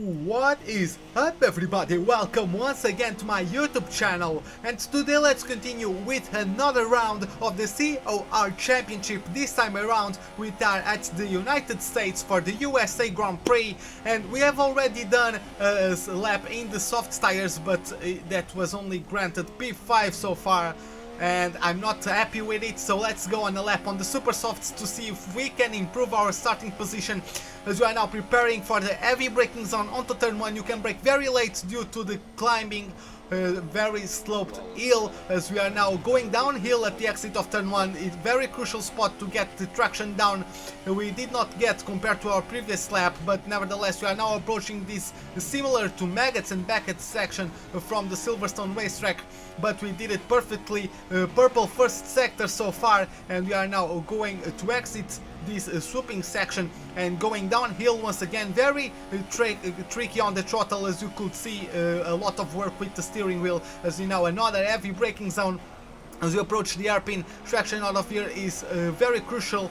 What is up, everybody? Welcome once again to my YouTube channel, and today let's continue with another round of the COTA Championship. This time around we are at the United States for the USA Grand Prix, and we have already done a lap in the soft tires, but that was only granted P5 so far, and I'm not happy with it, so let's go on a lap on the super softs to see if we can improve our starting position, as we are now preparing for the heavy braking zone onto turn 1. You can brake very late due to the climbing very sloped hill, as we are now going downhill at the exit of turn 1. It's very crucial spot to get the traction down. We did not get compared to our previous lap, but nevertheless we are now approaching this similar to Maggots and Beckett's section from the Silverstone racetrack, but we did it perfectly. Purple first sector so far, and we are now going to exit this swooping section and going downhill once again. Very tricky on the throttle, as you could see. A lot of work with the steering wheel, as we now another heavy braking zone. As we approach the hairpin, traction out of here is very crucial,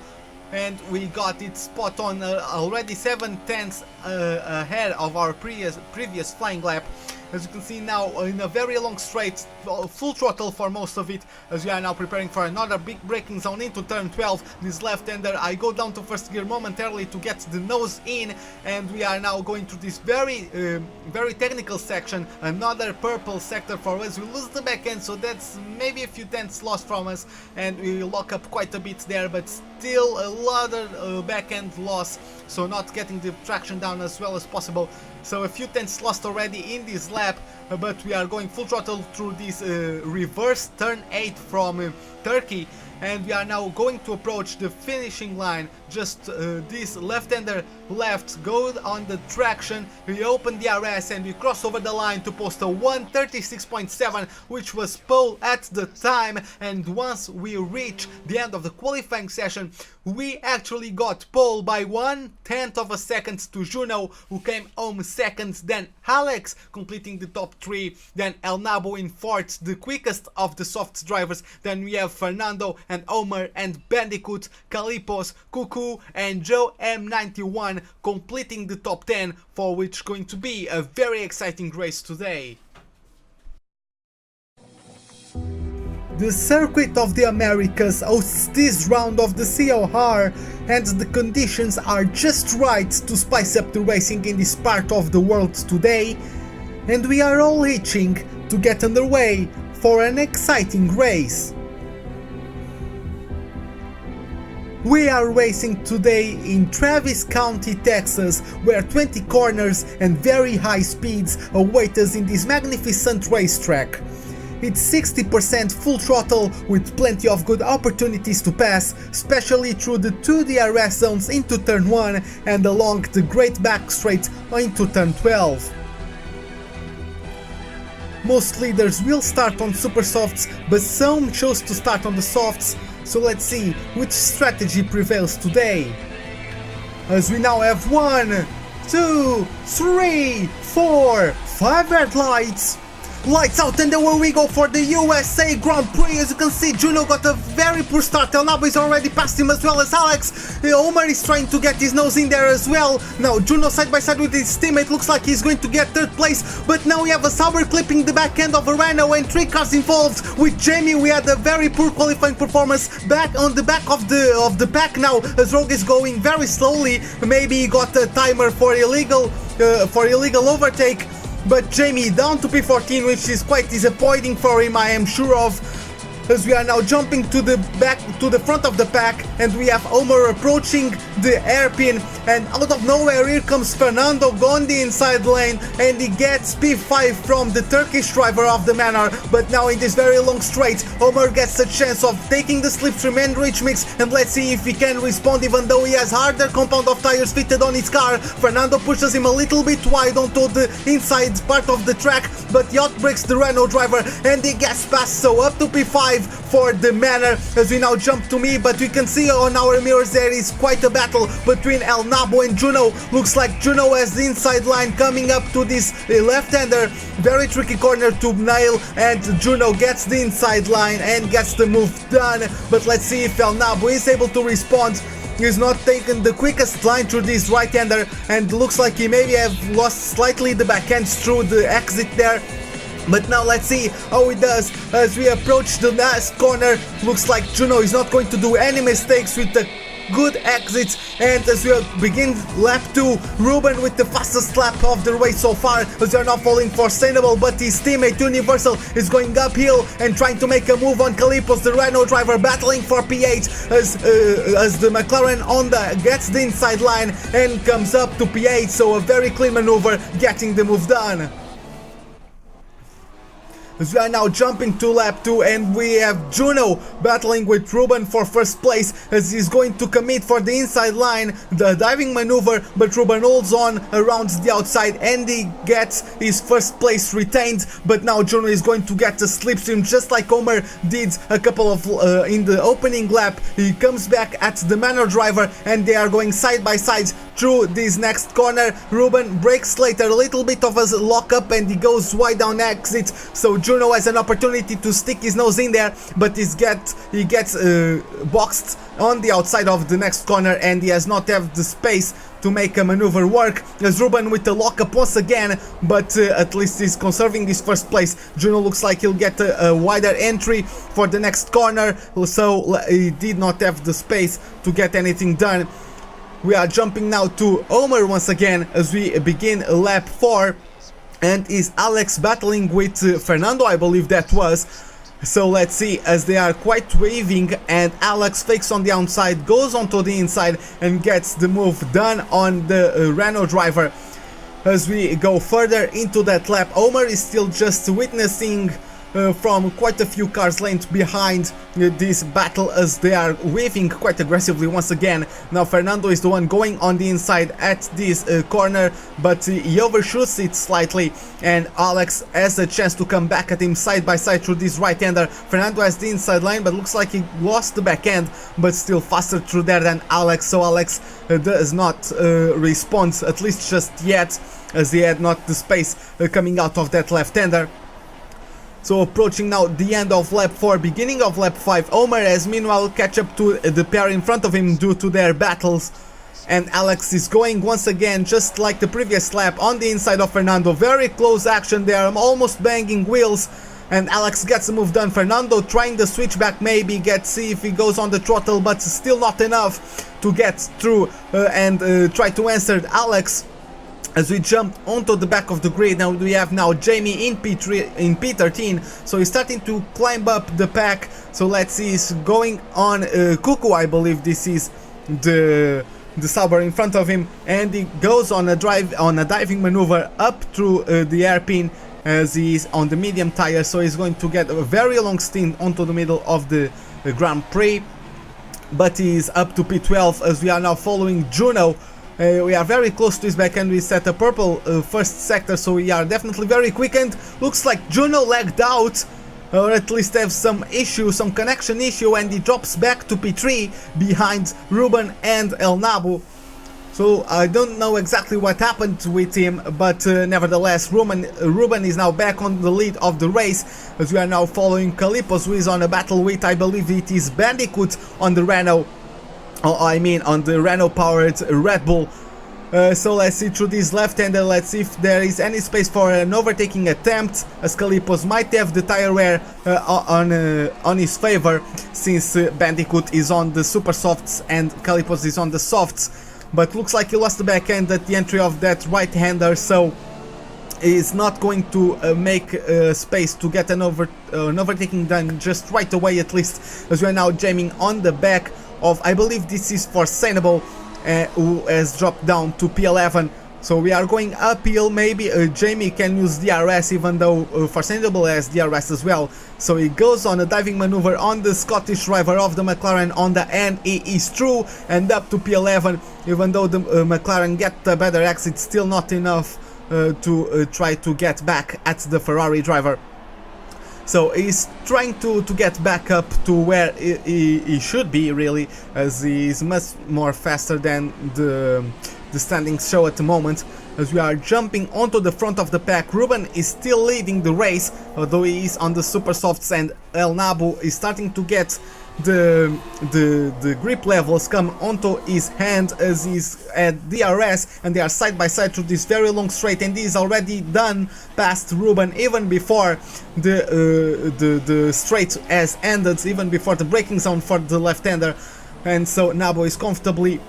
and we got it spot on, already 7/10 ahead of our previous flying lap. As you can see now, in a very long straight, full throttle for most of it, as we are now preparing for another big braking zone into turn 12. This left-hander, I go down to first gear momentarily to get the nose in, and we are now going through this very technical section. Another purple sector for us. We lose the back end, so that's maybe a few tenths lost from us, and we lock up quite a bit there, but still a lot of back end loss, so not getting the traction down as well as possible. So a few tenths lost already in this lap, but we are going full throttle through this reverse turn 8 from Turkey, and we are now going to approach the finishing line. Just this left-hander left, go on the traction, we open the RS and we cross over the line to post a 1:36.7, which was pole at the time. And once we reach the end of the qualifying session, we actually got pole by 1/10 of a second to Juno, who came home second, then Alex completing the top 3, then El Nabo in 4th, the quickest of the soft drivers. Then we have Fernando and Omer and Bandicoot, Calipos, Cuckoo and Joe M91 completing the top 10, for which going to be a very exciting race today. The Circuit of the Americas hosts this round of the COTA, and the conditions are just right to spice up the racing in this part of the world today, and we are all itching to get underway for an exciting race. We are racing today in Travis County, Texas, where 20 corners and very high speeds await us in this magnificent racetrack. It's 60% full throttle with plenty of good opportunities to pass, especially through the 2 DRS zones into turn 1 and along the great back straight into turn 12. Most leaders will start on super softs, but some chose to start on the softs, so let's see which strategy prevails today. As we now have 1, 2, 3, 4, 5 red lights. Lights out, and away we go for the USA Grand Prix. As you can see, Juno got a very poor start. El Nabo is already past him, as well as Alex. Omer is trying to get his nose in there as well. Now Juno side by side with his teammate, looks like he's going to get 3rd place, but now we have a Sauber clipping the back end of a Renault and 3 cars involved. With Jamie we had a very poor qualifying performance back on the back of the pack now, as Rogue is going very slowly. Maybe he got a timer for illegal overtake. But Jamie down to P14, which is quite disappointing for him, I am sure of. As we are now jumping to the front of the pack, and we have Omer approaching the hairpin, and out of nowhere here comes Fernando on the inside lane, and he gets P5 from the Turkish driver of the manor. But now in this very long straight, Omer gets a chance of taking the slipstream and rich mix, and let's see if he can respond, even though he has harder compound of tires fitted on his car. Fernando pushes him a little bit wide onto the inside part of the track, but he outbreaks the Renault driver and he gets past, so up to P5 for the manor. As we now jump to me, but we can see on our mirrors there is quite a battle between El Nabo and Juno. Looks like Juno has the inside line coming up to this left-hander. Very tricky corner to nail, and Juno gets the inside line and gets the move done. But let's see if El Nabo is able to respond. He's not taken the quickest line through this right-hander, and looks like he maybe have lost slightly the backhand through the exit there. But now let's see how he does as we approach the last corner. Looks like Juno is not going to do any mistakes with the good exits, and as we begin lap 2, Ruben with the fastest lap of the race so far, as we are not falling for Sustainable, but his teammate Universal is going uphill and trying to make a move on Kalipos, the Renault driver, battling for P8 as the McLaren Honda gets the inside line and comes up to P8, so a very clean maneuver getting the move done. As we are now jumping to lap 2, and we have Juno battling with Ruben for first place as he's going to commit for the inside line, the diving maneuver, but Ruben holds on around the outside and he gets his first place retained. But now Juno is going to get the slipstream just like Omer did a couple of in the opening lap. He comes back at the Manor driver and they are going side by side through this next corner. Ruben breaks later, a little bit of a lock up, and he goes wide down exit, so Juno has an opportunity to stick his nose in there, but he gets boxed on the outside of the next corner, and he has not have the space to make a maneuver work, as Ruben with the lockup once again, but at least he's conserving his first place. Juno looks like he'll get a wider entry for the next corner, so he did not have the space to get anything done. We are jumping now to Omer once again as we begin lap 4, and is Alex battling with Fernando, I believe that was. So let's see, as they are quite waving, and Alex fakes on the outside, goes onto the inside and gets the move done on the Renault driver. As we go further into that lap, Omer is still just witnessing from quite a few cars length behind this battle as they are waving quite aggressively once again. Now Fernando is the one going on the inside at this corner, but he overshoots it slightly, and Alex has a chance to come back at him side by side through this right-hander. Fernando has the inside line, but looks like he lost the backhand, but still faster through there than Alex, so Alex does not respond, at least just yet, as he had not the space coming out of that left-hander. So approaching now the end of lap 4, beginning of lap 5, Omer has meanwhile catch up to the pair in front of him due to their battles, and Alex is going once again just like the previous lap on the inside of Fernando. Very close action there, almost banging wheels, and Alex gets the move done. Fernando trying the switchback, maybe see if he goes on the throttle, but still not enough to get through and try to answer Alex. As we jump onto the back of the grid, now we have Jamie in P13, so he's starting to climb up the pack. So let's see, he's going on Cuckoo, I believe this is the Sauber in front of him, and he goes on a diving maneuver up through the hairpin as he's on the medium tire, so he's going to get a very long stint onto the middle of the Grand Prix, but he's up to P12 as we are now following Juno. We are very close to his back end. We set a purple first sector, so we are definitely very quick, and looks like Juno lagged out, or at least have some issue, some connection issue, and he drops back to P3 behind Ruben and El Nabu. So I don't know exactly what happened with him, but nevertheless Ruben is now back on the lead of the race, as we are now following Kalipos, who is on a battle with, I believe it is Bandicoot on the Renault. On the Renault powered Red Bull. So let's see through this left-hander, let's see if there is any space for an overtaking attempt, as Kalipos might have the tire wear on his favor, since Bandicoot is on the super softs and Kalipos is on the softs. But looks like he lost the backhand at the entry of that right-hander, so is not going to make space to get an overtaking done just right away, at least, as we are now jamming on the back of, I believe this is for Sustainable, who has dropped down to P11. So we are going uphill. Maybe Jamie can use DRS, even though Sustainable has DRS as well. So he goes on a diving maneuver on the Scottish driver of the McLaren Honda, and he is through and up to P11, even though the McLaren get a better exit, still not enough to try to get back at the Ferrari driver. So he's trying to get back up to where he should be, really, as he's much more faster than the standings show at the moment. As we are jumping onto the front of the pack, Ruben is still leading the race, although he is on the super softs, and El Nabu is starting to get the grip levels come onto his hand as he's at DRS, and they are side by side through this very long straight, and he's already done past Ruben even before the straight has ended, even before the braking zone for the left-hander. And so Nabo is comfortably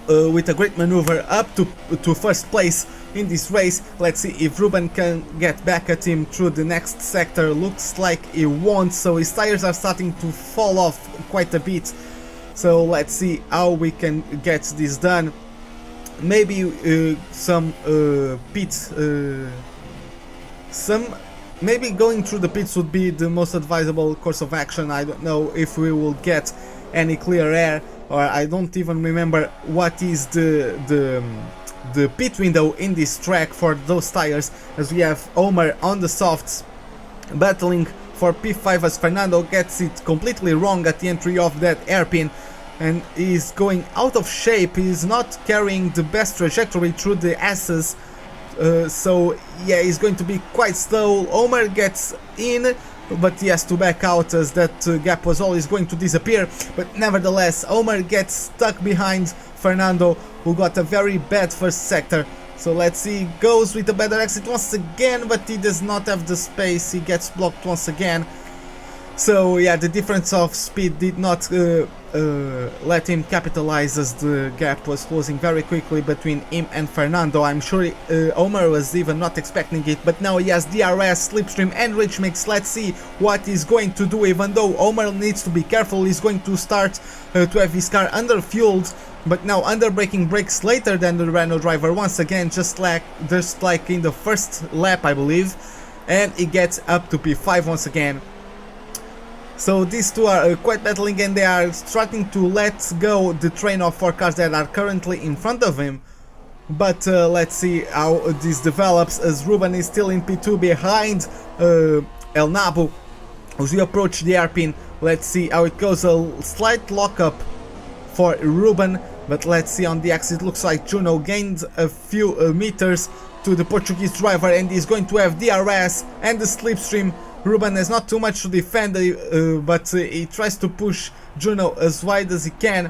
with a great maneuver up to first place in this race. Let's see if Ruben can get back at him through the next sector. Looks like he won't, so his tires are starting to fall off quite a bit. So let's see how we can get this done. Maybe some pits, maybe going through the pits would be the most advisable course of action. I don't know if we will get any clear air, or I don't even remember what is the pit window in this track for those tires, as we have Omer on the softs battling for P5 as Fernando gets it completely wrong at the entry of that hairpin and is going out of shape. He's not carrying the best trajectory through the S's, so yeah, he's going to be quite slow. Omer gets in, but he has to back out as that gap was always going to disappear. But nevertheless, Omer gets stuck behind Fernando, who got a very bad first sector. So let's see, goes with a better exit once again, but he does not have the space. He gets blocked once again. So yeah, the difference of speed did not let him capitalize, as the gap was closing very quickly between him and Fernando. I'm sure Omer was even not expecting it, but now he has DRS, slipstream and rich mix. Let's see what he's going to do. Even though Omer needs to be careful, he's going to start to have his car under fueled, but now under braking brakes later than the Renault driver once again, just like in the first lap I believe, and he gets up to P5 once again. So these two are quite battling, and they are starting to let go the train of 4 cars that are currently in front of him. But let's see how this develops, as Ruben is still in P2 behind El Nabu. As we approach the hairpin, let's see how it goes. A slight lockup for Ruben, but let's see on the exit. Looks like Juno gained a few meters to the Portuguese driver, and he's going to have DRS and the slipstream. Ruben has not too much to defend, but he tries to push Juno as wide as he can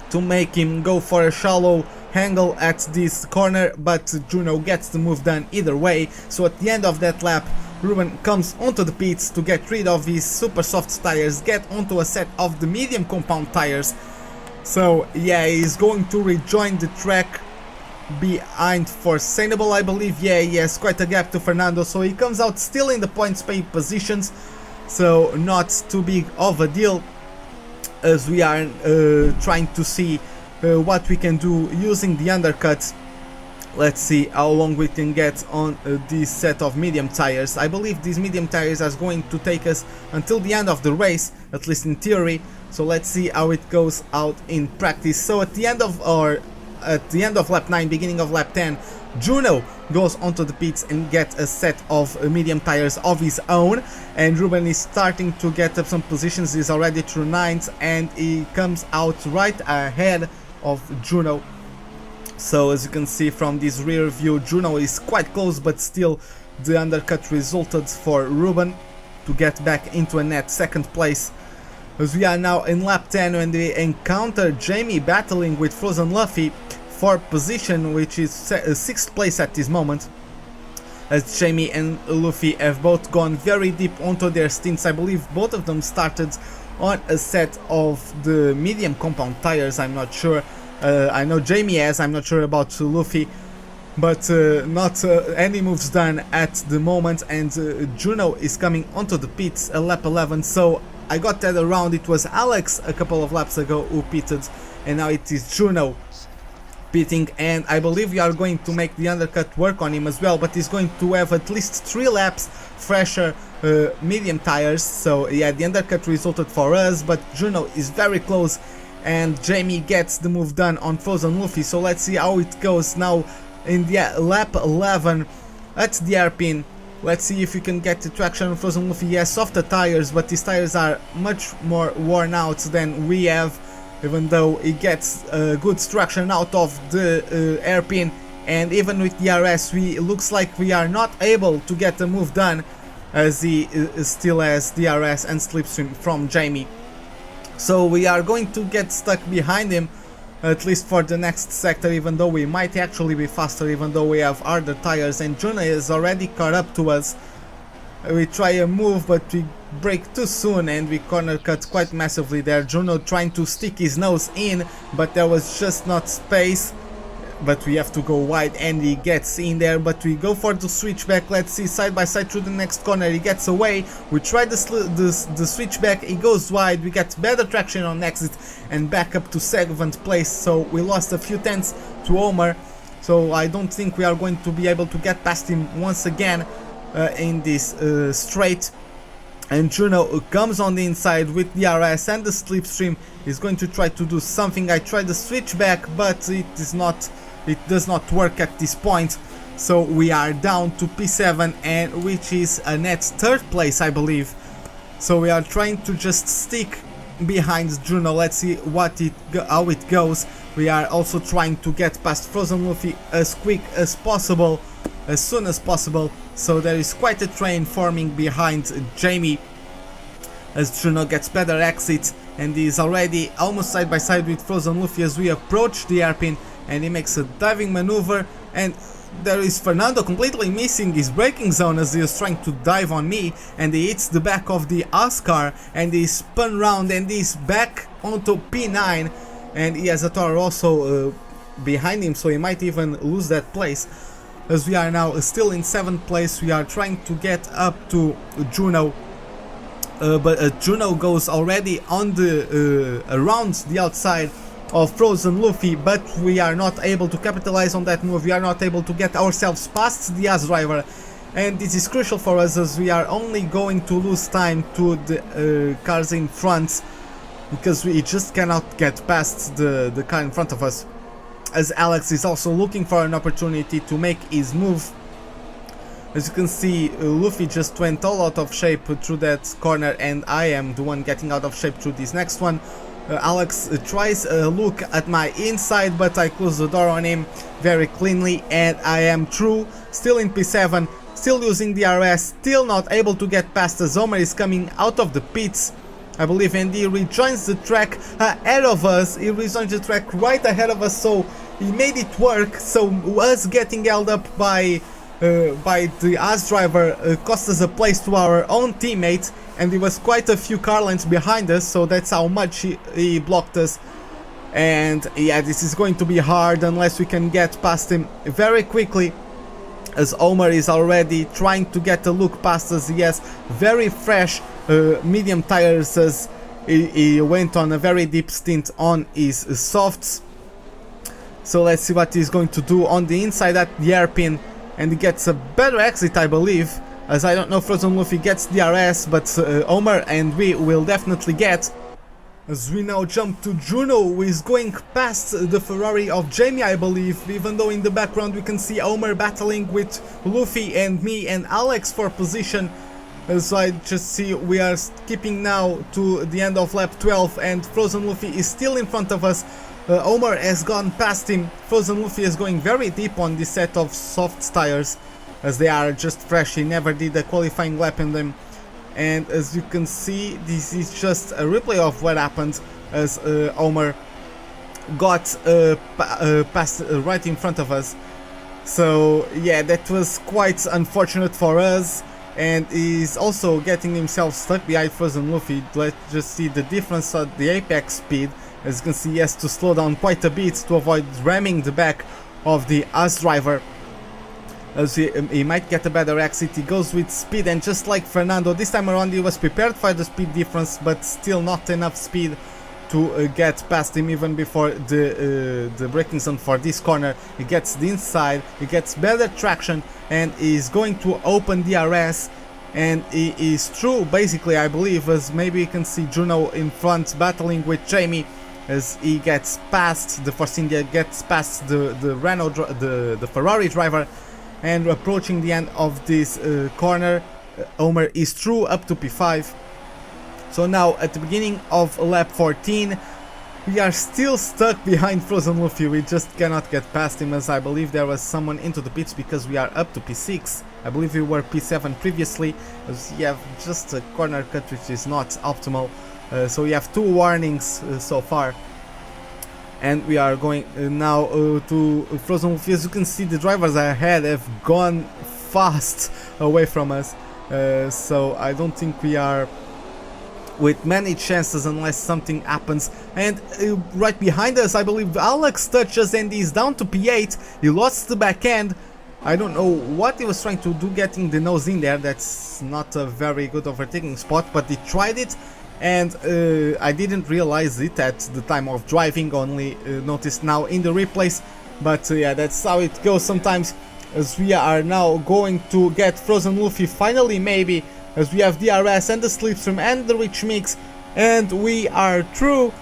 to make him go for a shallow angle at this corner, but Juno gets the move done either way. So at the end of that lap, Ruben comes onto the pits to get rid of his super soft tires, get onto a set of the medium compound tires. So yeah, he's going to rejoin the track behind for Sainable, I believe. Yeah, he has quite a gap to Fernando, so he comes out still in the points pay positions, so not too big of a deal, as we are trying to see what we can do using the undercut. Let's see how long we can get on this set of medium tires. I believe these medium tires are going to take us until the end of the race, at least in theory, so let's see how it goes out in practice. So at the end of lap 9, beginning of lap 10, Juno goes onto the pits and gets a set of medium tires of his own, and Ruben is starting to get up some positions. He's already through 9th, and he comes out right ahead of Juno. So as you can see from this rear view, Juno is quite close, but still the undercut resulted for Ruben to get back into a net second place. As we are now in lap 10, when we encounter Jamie battling with Frozen Luffy for position, which is 6th place at this moment, as Jamie and Luffy have both gone very deep onto their stints. I believe both of them started on a set of the medium compound tires. I'm not sure. I know Jamie has, I'm not sure about Luffy, but not any moves done at the moment. And Juno is coming onto the pits at lap 11, so I got that around. It was Alex a couple of laps ago who pitted, and now it is Juno pitting, and I believe we are going to make the undercut work on him as well, but he's going to have at least 3 laps fresher medium tires. So yeah, the undercut resulted for us, but Juno is very close, and Jamie gets the move done on Frozen Luffy. So let's see how it goes now in the lap 11 at the hairpin. Let's see if we can get the traction on Frozen Luffy. He has softer tires, but his tires are much more worn out than we have, even though he gets good traction out of the hairpin. And even with DRS, looks like we are not able to get the move done, as he still has DRS and slipstream from Jamie. So we are going to get stuck behind him, at least for the next sector, even though we might actually be faster, even though we have harder tires, and Juno is already caught up to us. We try a move, but we brake too soon and we corner cut quite massively there. Juno trying to stick his nose in, but there was just not space. But we have to go wide and he gets in there, but we go for the switchback. Let's see, side by side through the next corner, he gets away. We try the switchback, he goes wide, we get better traction on exit and back up to 7th place. So we lost a few tenths to Omar, so I don't think we are going to be able to get past him once again in this straight. And Juno comes on the inside with the RS and the slipstream. Is going to try to do something. I tried the switchback, but it does not work at this point. So we are down to P7, and which is a net 3rd place, I believe. So we are trying to just stick behind Juno. Let's see how it goes. We are also trying to get past Frozen Luffy as quick as possible, as soon as possible. So there is quite a train forming behind Jamie as Juno gets better exits, and he is already almost side by side with Frozen Luffy as we approach the hairpin, and he makes a diving maneuver, and there is Fernando completely missing his braking zone as he is trying to dive on me, and he hits the back of the Oscar and he spun round and he's back onto P9, and he has a Toro also behind him, so he might even lose that place. As we are now still in 7th place, we are trying to get up to Juno, but Juno goes already on the around the outside of Frozen Luffy, but we are not able to capitalize on that move. We are not able to get ourselves past the As driver, and this is crucial for us as we are only going to lose time to the cars in front, because we just cannot get past the car in front of us, as Alex is also looking for an opportunity to make his move. As you can see, Luffy just went all out of shape through that corner, and I am the one getting out of shape through this next one. Alex tries a look at my inside, but I close the door on him very cleanly, and I am through, still in P7, still using the RS, still not able to get past as Omar is coming out of the pits, I believe, and he rejoins the track ahead of us. He rejoins the track right ahead of us, so he made it work. So us getting held up by the As driver cost us a place to our own teammate, and it was quite a few car lengths behind us, so that's how much he blocked us. And yeah, this is going to be hard unless we can get past him very quickly, as Omar is already trying to get a look past us. He has very fresh medium tires as he went on a very deep stint on his softs. So let's see what he's going to do on the inside at the hairpin, and he gets a better exit, I believe, as I don't know if Frozen Luffy gets the RS, but Omar and we will definitely get. As we now jump to Juno, who is going past the Ferrari of Jamie, I believe, even though in the background we can see Omar battling with Luffy and me and Alex for position. As I just see, we are skipping now to the end of lap 12, and Frozen Luffy is still in front of us. Omar has gone past him. Frozen Luffy is going very deep on this set of soft tires, as they are just fresh. He never did a qualifying lap in them. And as you can see, this is just a replay of what happened as Omar got passed right in front of us. So yeah, that was quite unfortunate for us, and he's also getting himself stuck behind Frozen Luffy. Let's just see the difference at the apex speed. As you can see, he has to slow down quite a bit to avoid ramming the back of the As driver. As he might get a better exit, he goes with speed, and just like Fernando, this time around he was prepared for the speed difference, but still not enough speed to get past him even before the braking zone for this corner. He gets the inside, he gets better traction, and is going to open the RS, and he is through basically, I believe, as maybe you can see Juno in front battling with Jamie as he gets past the Force India, gets past the Ferrari driver. And approaching the end of this corner, Omar is through up to P5. So now at the beginning of lap 14, we are still stuck behind Frozen Luffy. We just cannot get past him, as I believe there was someone into the pits because we are up to P6. I believe we were P7 previously, as we have just a corner cut which is not optimal. So we have 2 warnings so far. And we are going now to Frozen Wolf. As you can see, the drivers ahead have gone fast away from us. So I don't think we are with many chances unless something happens. And right behind us, I believe Alex touches and he's down to P8. He lost the back end. I don't know what he was trying to do getting the nose in there. That's not a very good overtaking spot, but he tried it. And I didn't realize it at the time of driving, only noticed now in the replays. But yeah, that's how it goes sometimes, as we are now going to get Frozen Luffy finally, maybe, as we have DRS and the Slipstream and the Rich Mix, and we are through.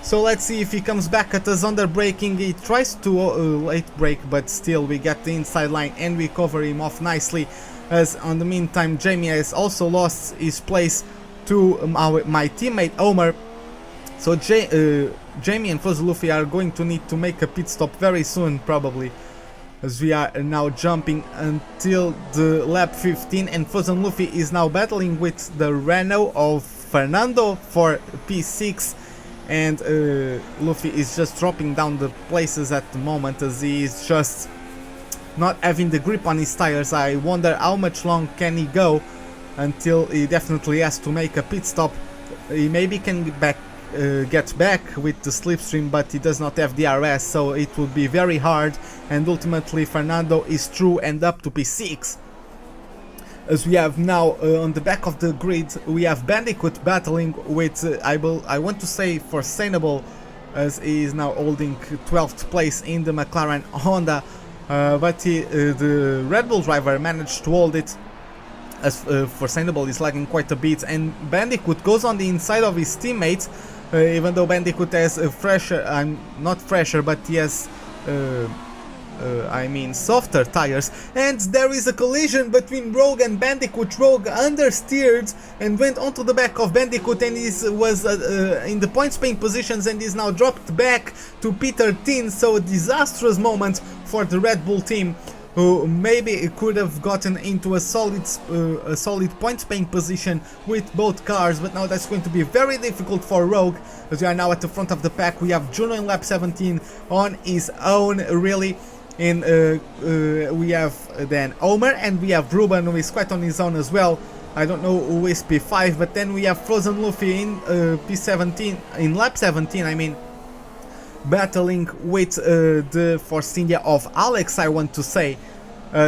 So let's see if he comes back at us under braking. He tries to late brake, but still we get the inside line and we cover him off nicely, as on the meantime Jamie has also lost his place to my teammate Omer. So Jamie and Frozen Luffy are going to need to make a pit stop very soon, probably, as we are now jumping until the lap 15, and Frozen Luffy is now battling with the Renault of Fernando for P6, and Luffy is just dropping down the places at the moment, as he is just not having the grip on his tires. I wonder how much long can he go until he definitely has to make a pit stop. He maybe can get back with the slipstream, but he does not have DRS, so it would be very hard, and ultimately Fernando is through and up to P6. As we have now on the back of the grid, we have Bandicoot battling with I want to say Sustainable, as he is now holding 12th place in the McLaren Honda, but the Red Bull driver managed to hold it, as Sustainable is lagging quite a bit, and Bandicoot goes on the inside of his teammates, even though Bandicoot has not fresher, but he has softer tires, and there is a collision between Rogue and Bandicoot. Rogue understeered and went onto the back of Bandicoot, and he was in the point spain positions and is now dropped back to P13, so a disastrous moment for the Red Bull team, who maybe could have gotten into a solid point spain position with both cars, but now that's going to be very difficult for Rogue, as we are now at the front of the pack. We have Juno in lap 17 on his own, really. And we have then Omer, and we have Ruben, who is quite on his own as well. I don't know who is P5, but then we have Frozen Luffy in P17, in lap 17, I mean, battling with the Force India of Alex, I want to say.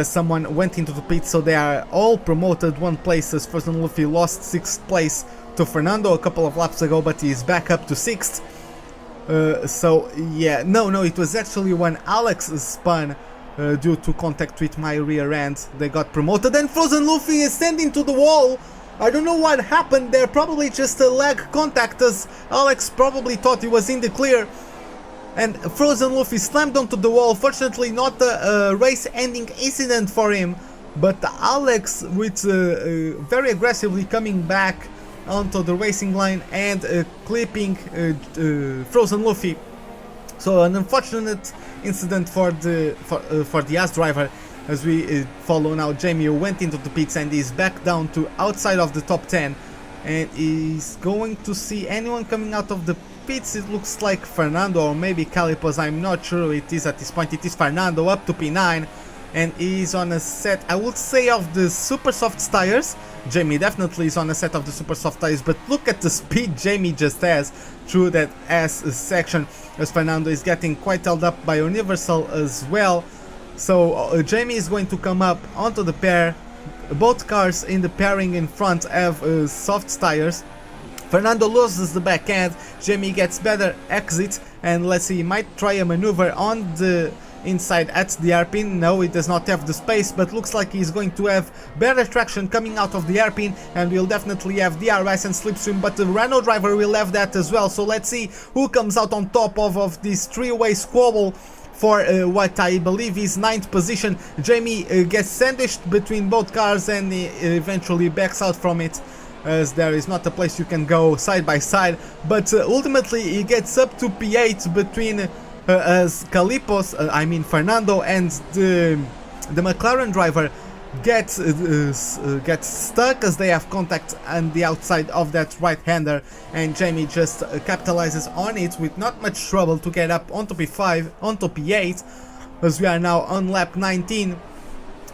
Someone went into the pit, so they are all promoted 1 place, as Frozen Luffy lost 6th place to Fernando a couple of laps ago, but he is back up to 6th. So yeah, no, it was actually when Alex spun due to contact with my rear end, they got promoted, and Frozen Luffy is standing to the wall. I don't know what happened there, probably just a lag contact, as Alex probably thought he was in the clear, and Frozen Luffy slammed onto the wall. Fortunately not a race ending incident for him, but Alex with very aggressively coming back onto the racing line and clipping Frozen Luffy. So an unfortunate incident for the As driver, as we follow now Jamie, who went into the pits and is back down to outside of the top 10, and is going to see anyone coming out of the pits. It looks like Fernando or maybe Calipos, I'm not sure who it is at this point. It is Fernando up to P9, and he's on a set, I would say, of the super soft tires. Jamie definitely is on a set of the super soft tires, but look at the speed Jamie just has through that S section, as Fernando is getting quite held up by Universal as well. So Jamie is going to come up onto the pair. Both cars in the pairing in front have soft tires. Fernando loses the back end, Jamie gets better exit, and let's see, he might try a maneuver on the inside at the hairpin. No, he does not have the space, but looks like he's going to have better traction coming out of the hairpin, and will definitely have DRS and slipstream, but the Renault driver will have that as well. So let's see who comes out on top of this three-way squabble for what I believe is 9th position. Jamie gets sandwiched between both cars, and he eventually backs out from it, as there is not a place you can go side by side, but ultimately he gets up to P8 between as Calipos, Fernando, and the McLaren driver, gets stuck as they have contact on the outside of that right-hander, and Jamie just capitalizes on it with not much trouble to get up onto P5, onto P8, as we are now on lap 19,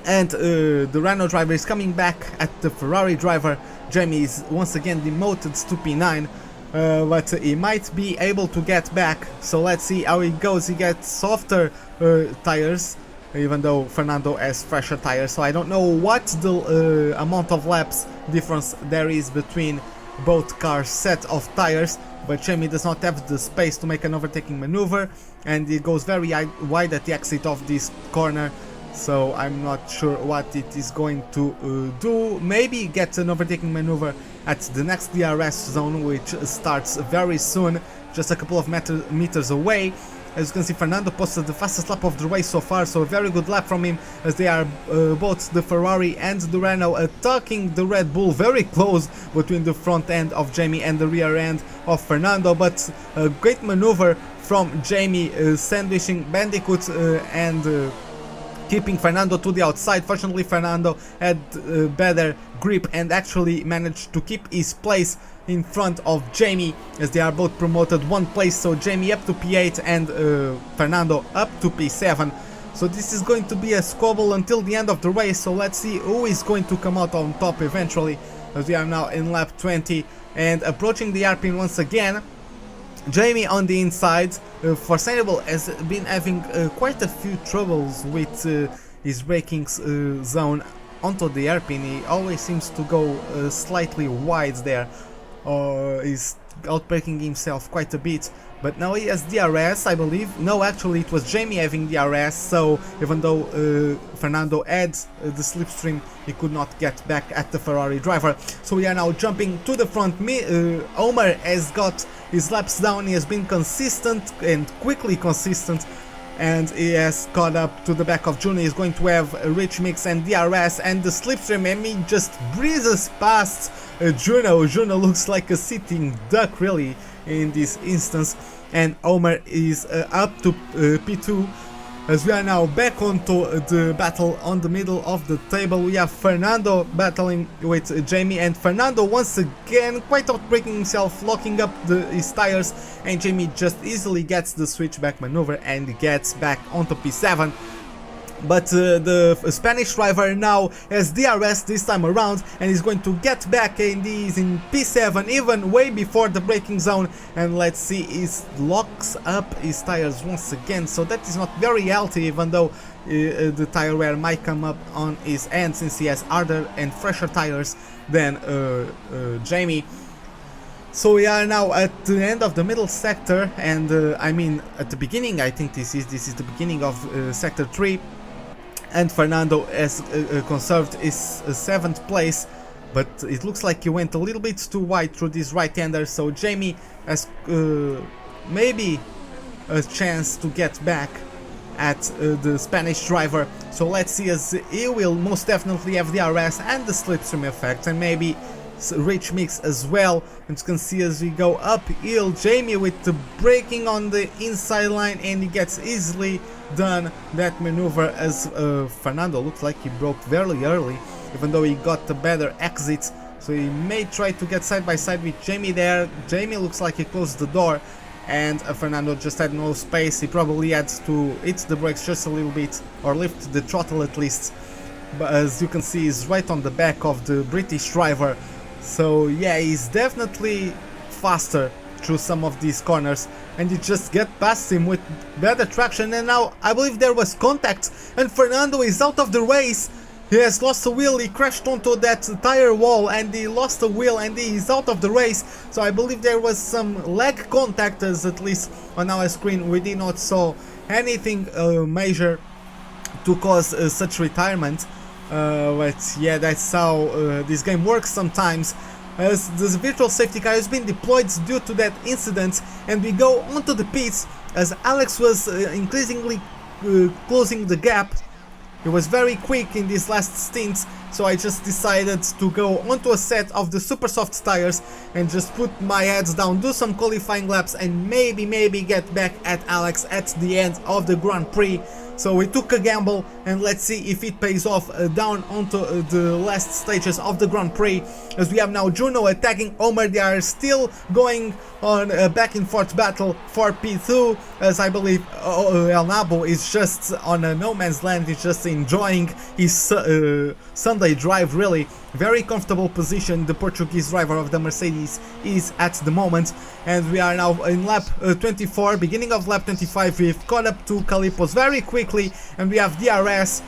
and the Renault driver is coming back at the Ferrari driver. Jamie is once again demoted to P9, but he might be able to get back, so let's see how it goes. He gets softer tires, even though Fernando has fresher tires, so I don't know what the amount of laps difference there is between both cars' set of tires, but Jamie does not have the space to make an overtaking maneuver, and he goes very wide at the exit of this corner, so I'm not sure what it is going to do. Maybe get an overtaking maneuver at the next DRS zone, which starts very soon, just a couple of meters away. As you can see, Fernando posted the fastest lap of the race so far, so a very good lap from him, as they are both the Ferrari and the Renault attacking the Red Bull very close between the front end of Jamie and the rear end of Fernando, but a great maneuver from Jamie, sandwiching Bandicoot and keeping Fernando to the outside. Fortunately, Fernando had better grip and actually managed to keep his place in front of Jamie, as they are both promoted one place, so Jamie up to P8 and Fernando up to P7. So this is going to be a squabble until the end of the race, so let's see who is going to come out on top eventually, as we are now in lap 20 and approaching the hairpin once again. Jamie on the inside, for Sandoval has been having quite a few troubles with his braking zone onto the hairpin. He always seems to go slightly wide there, or is outbraking himself quite a bit, but now he has DRS, I believe. No, actually it was Jamie having DRS, so even though Fernando had the slipstream, he could not get back at the Ferrari driver. So we are now jumping to the front. Omar has got his laps down. He has been consistent and quickly consistent, and he has caught up to the back of Juno. He's going to have a rich mix and DRS and the slipstream, and he just breezes past Juno. Juno looks like a sitting duck really in this instance, and Omar is up to P2, as we are now back onto the battle on the middle of the table. We have Fernando battling with Jamie, and Fernando once again quite outbraking himself, locking up his tires, and Jamie just easily gets the switchback maneuver and gets back onto P7. But the Spanish driver now has DRS this time around, and he's going to get back, and he's in P7 even way before the braking zone, and let's see, he locks up his tires once again, so that is not very healthy, even though the tire wear might come up on his end, since he has harder and fresher tires than Jamie. So we are now at the end of the middle sector, and I mean at the beginning. I think this is the beginning of sector 3. And Fernando has conserved his 7th place, but it looks like he went a little bit too wide through this right-hander, so Jamie has maybe a chance to get back at the Spanish driver. So let's see, as he will most definitely have the DRS and the slipstream effect, and maybe rich mix as well. And you can see as we go uphill, Jamie with the braking on the inside line, and he gets easily done that maneuver, as Fernando looks like he broke very early, even though he got the better exit, so he may try to get side by side with Jamie there. Jamie looks like he closed the door, and Fernando just had no space. He probably had to hit the brakes just a little bit, or lift the throttle at least, but as you can see, he's right on the back of the British driver. So yeah, he's definitely faster through some of these corners, and you just get past him with better traction. And now I believe there was contact, and Fernando is out of the race. He has lost a wheel, he crashed onto that tire wall, and he lost a wheel, and he is out of the race. So I believe there was some leg contact, as at least on our screen we did not saw anything major to cause such retirement. But yeah, that's how this game works sometimes, as the virtual safety car has been deployed due to that incident. And we go onto the pits, as Alex was increasingly closing the gap. He was very quick in these last stints, so I just decided to go onto a set of the super soft tires and just put my heads down, do some qualifying laps, and maybe get back at Alex at the end of the Grand Prix. So we took a gamble, and let's see if it pays off down onto the last stages of the Grand Prix, as we have now Juno attacking Omer. They are still going on a back and forth battle for P2, as I believe El Nabo is just on a no man's land. He's just enjoying his Sunday drive, really. Very comfortable position the Portuguese driver of the Mercedes is at the moment, and we are now in lap 24, beginning of lap 25. We've caught up to Calipos very quickly, and we have DRS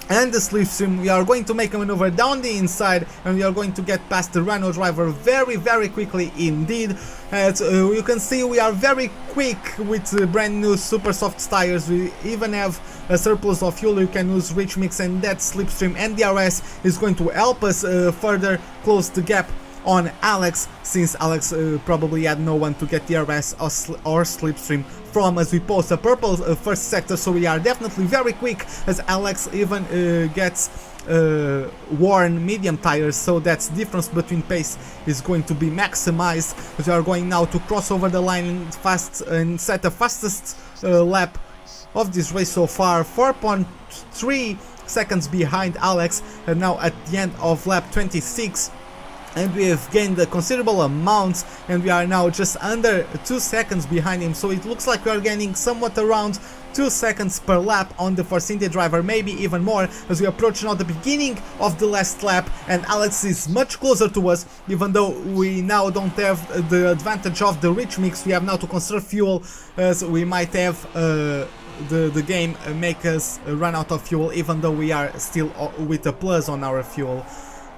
and the slipstream. We are going to make a maneuver down the inside, and we are going to get past the Renault driver very quickly indeed. As you can see, we are very quick with brand new super soft tires. We even have a surplus of fuel. You can use rich mix, and that slipstream and DRS is going to help us further close the gap on Alex, since Alex probably had no one to get DRS or slipstream from, as we post a purple first sector. So we are definitely very quick, as Alex even gets worn medium tires, so that difference between pace is going to be maximized. We are going now to cross over the line fast and set the fastest lap of this race so far, 4.3 seconds behind Alex, and now at the end of lap 26. And we have gained a considerable amount, and we are now just under 2 seconds behind him. So it looks like we are gaining somewhat around 2 seconds per lap on the Force India driver, maybe even more, as we approach now the beginning of the last lap, and Alex is much closer to us. Even though we now don't have the advantage of the rich mix, we have now to conserve fuel, as we might have the game make us run out of fuel, even though we are still with a plus on our fuel.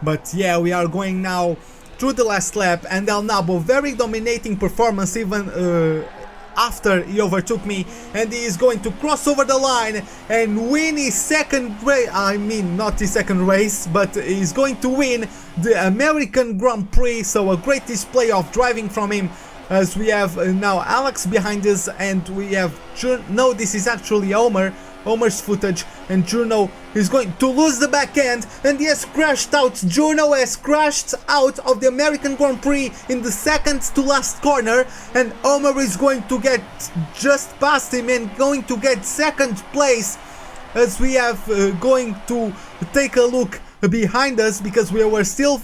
But yeah, we are going now through the last lap, and El Nabo, very dominating performance even after he overtook me, and he is going to cross over the line and win his second race. I mean, not his second race, but he's going to win the American Grand Prix. So a great display of driving from him, as we have now Alex behind us, and we have no, this is actually Omer's footage, and Juno is going to lose the back end, and he has crashed out. Juno has crashed out of the American Grand Prix in the second to last corner, and Omer is going to get just past him and going to get second place, as we have going to take a look behind us, because we were still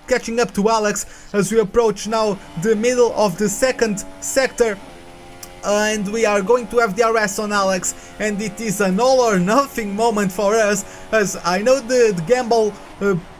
catching up to Alex as we approach now the middle of the second sector. And we are going to have DRS on Alex, and it is an all or nothing moment for us, as I know the gamble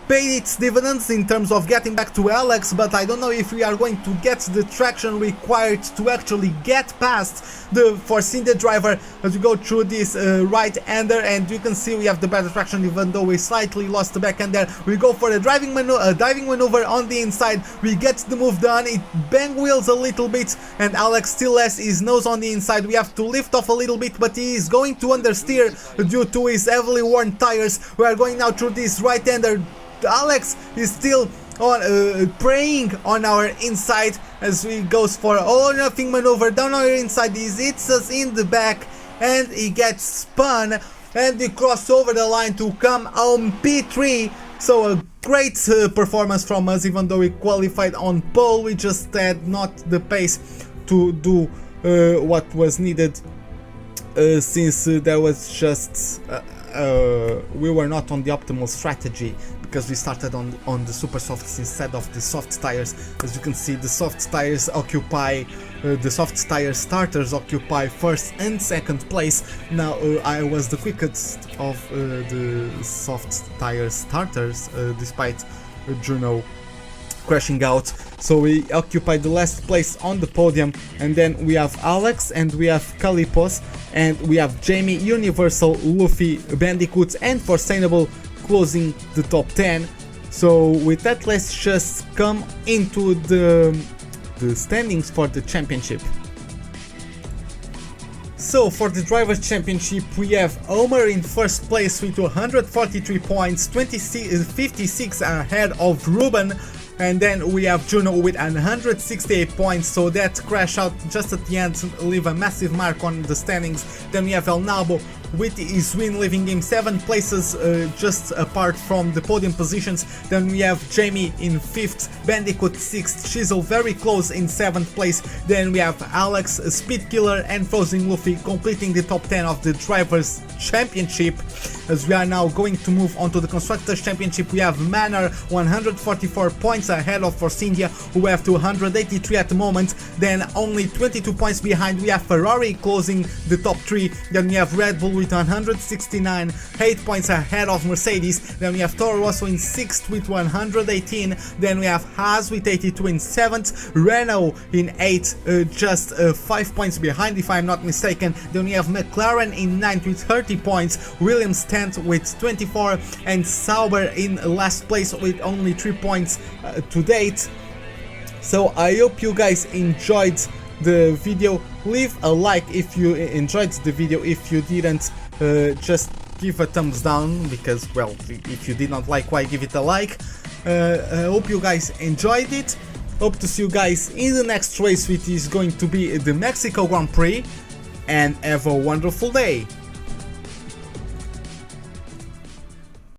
paid its dividends in terms of getting back to Alex, but I don't know if we are going to get the traction required to actually get past the Force India driver as we go through this right-hander. And you can see we have the better traction, even though we slightly lost the back end there. We go for a diving maneuver on the inside. We get the move done. It bang wheels a little bit, and Alex still has his nose on the inside. We have to lift off a little bit, but he is going to understeer due to his heavily worn tires. We are going now through this right-hander. Alex is still on preying on our inside as we goes for all or nothing maneuver down our inside. He hits us in the back, and he gets spun, and he crossed over the line to come home P3. So a great performance from us, even though we qualified on pole. We just had not the pace to do what was needed, since there was just we were not on the optimal strategy, because we started on the super softs instead of the soft tires. As you can see, the soft tires occupy the soft tire starters occupy first and second place. Now I was the quickest of the soft tire starters, despite Juno crashing out. So we occupy the last place on the podium, and then we have Alex, and we have Calipos, and we have Jamie, Universal, Luffy, Bandicoot, and Forsainable closing the top 10. So with that, let's just come into the standings for the championship. So for the Drivers' Championship, we have Omer in first place with 143 points, 56 ahead of Ruben. And then we have Juno with 168 points, so that crash out just at the end leave a massive mark on the standings. Then we have El Nabo with his win, leaving him 7 places just apart from the podium positions. Then we have Jamie in 5th, Bandicoot 6th, Chisel very close in 7th place. Then we have Alex, Speed Killer and Frozen Luffy completing the top 10 of the Drivers' Championship. As we are now going to move on to the Constructors' Championship, we have Manor 144 points ahead of Force India, who have 283 at the moment. Then only 22 points behind we have Ferrari closing the top 3. Then we have Red Bull with 169, 8 points ahead of Mercedes. Then we have Toro Rosso in 6th with 118. Then we have Haas with 82 in 7th, Renault in 8th, just 5 points behind if I'm not mistaken. Then we have McLaren in 9th with 30 points, Williams 10th with 24, and Sauber in last place with only 3 points to date. So I hope you guys enjoyed the video. Leave a like if you enjoyed the video. If you didn't, just give a thumbs down, because, well, if you did not like, why give it a like? I hope you guys enjoyed it. Hope to see you guys in the next race, which is going to be the Mexico Grand Prix, and have a wonderful day.